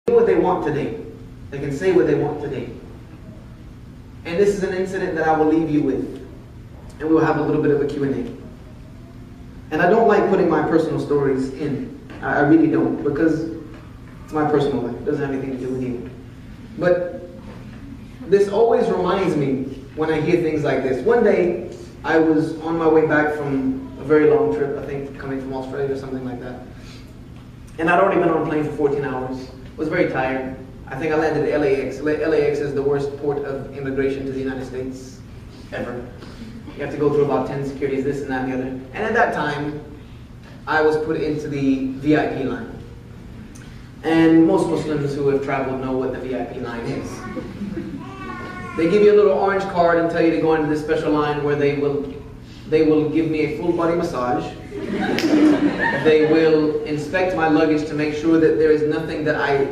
what they want today. They can say what they want today. And this is an incident that I will leave you with. And we'll have a little bit of a Q&A. And I don't like putting my personal stories in. I really don't, because it's my personal life. It doesn't have anything to do with you. But this always reminds me when I hear things like this. One day, I was on my way back from a very long trip, I think coming from Australia or something like that. And I'd already been on a plane for 14 hours. Was very tired. I think I landed at LAX. LAX is the worst port of immigration to the United States ever. You have to go through about 10 securities, this and that and the other. And at that time, I was put into the VIP line. And most Muslims who have traveled know what the VIP line is. They give you a little orange card and tell you to go into this special line where they will give me a full body massage. They will inspect my luggage to make sure that there is nothing that I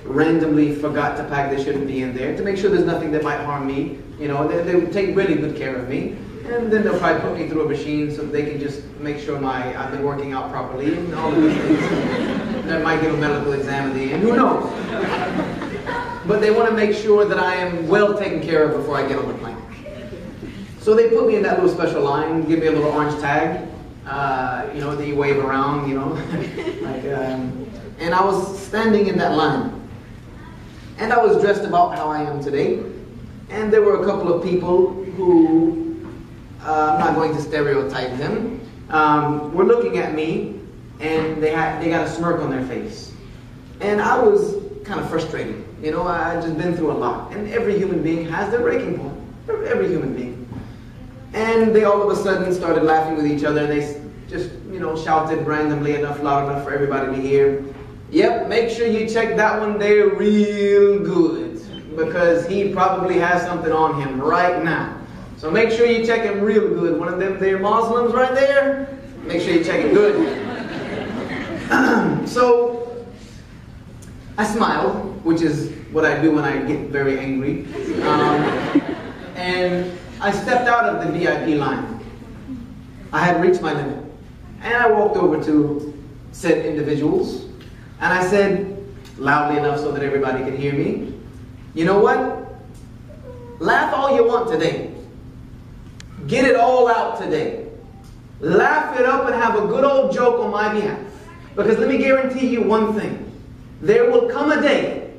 randomly forgot to pack that shouldn't be in there, to make sure there's nothing that might harm me. You know, they will take really good care of me. And then they'll probably put me through a machine so that they can just make sure I've been working out properly and all of these things. They might give a medical exam at the end, who knows? But they want to make sure that I am well taken care of before I get on the plane. So they put me in that little special line, give me a little orange tag, you know, that you wave around, you know. And I was standing in that line. And I was dressed about how I am today. And there were a couple of people who, I'm not going to stereotype them, were looking at me, and they got a smirk on their face. And I was kind of frustrated. You know, I'd just been through a lot. And every human being has their breaking point. Every human being. And they all of a sudden started laughing with each other, and they just, you know, shouted randomly enough, loud enough for everybody to hear, "Yep, make sure you check that one there real good, because he probably has something on him right now. So make sure you check him real good. One of them there Muslims right there, make sure you check it good." So I smiled, which is what I do when I get very angry. And I stepped out of the VIP line. I had reached my limit. And I walked over to said individuals, and I said, loudly enough so that everybody could hear me, "You know what? Laugh all you want today. Get it all out today. Laugh it up and have a good old joke on my behalf. Because let me guarantee you one thing. There will come a day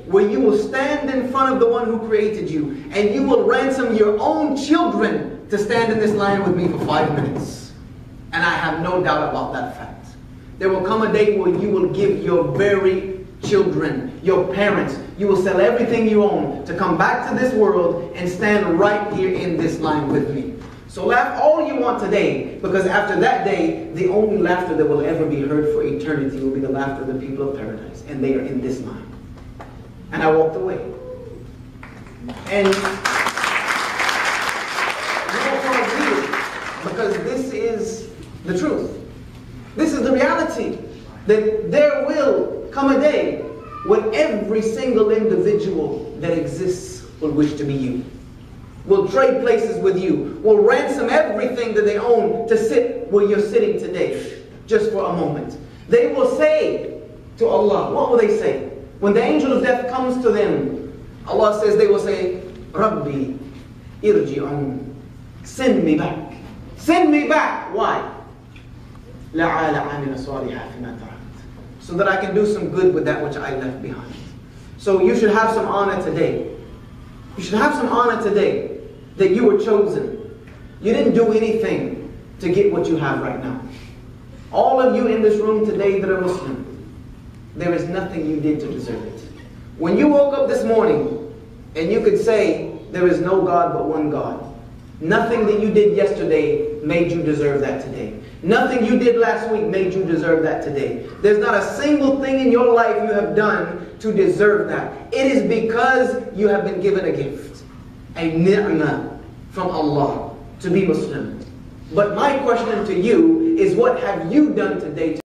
where you will stand in front of the one who created you, and you will ransom your own children to stand in this line with me for 5 minutes. And I have no doubt about that fact. There will come a day where you will give your very children, your parents, you will sell everything you own to come back to this world and stand right here in this line with me. So laugh all you want today, because after that day, the only laughter that will ever be heard for eternity will be the laughter of the people of paradise, and they are in this line." And I walked away. And because this is the truth. This is the reality. That there will come a day when every single individual that exists will wish to be you. Will trade places with you. Will ransom everything that they own to sit where you're sitting today. Just for a moment. They will say to Allah, what will they say? When the angel of death comes to them, Allah says, they will say, "Rabbi, irji'un." Send me back. Send me back. Why? لَعَالَ عَمِلَ صَالِحًا فِيمَا تَرَكْتُ. So that I can do some good with that which I left behind. So you should have some honor today. You should have some honor today that you were chosen. You didn't do anything to get what you have right now. All of you in this room today that are Muslim, there is nothing you did to deserve it. When you woke up this morning and you could say, there is no God but one God, nothing that you did yesterday made you deserve that today. Nothing you did last week made you deserve that today. There's not a single thing in your life you have done to deserve that. It is because you have been given a gift, a ni'mah from Allah, to be Muslim. But my question to you is, what have you done today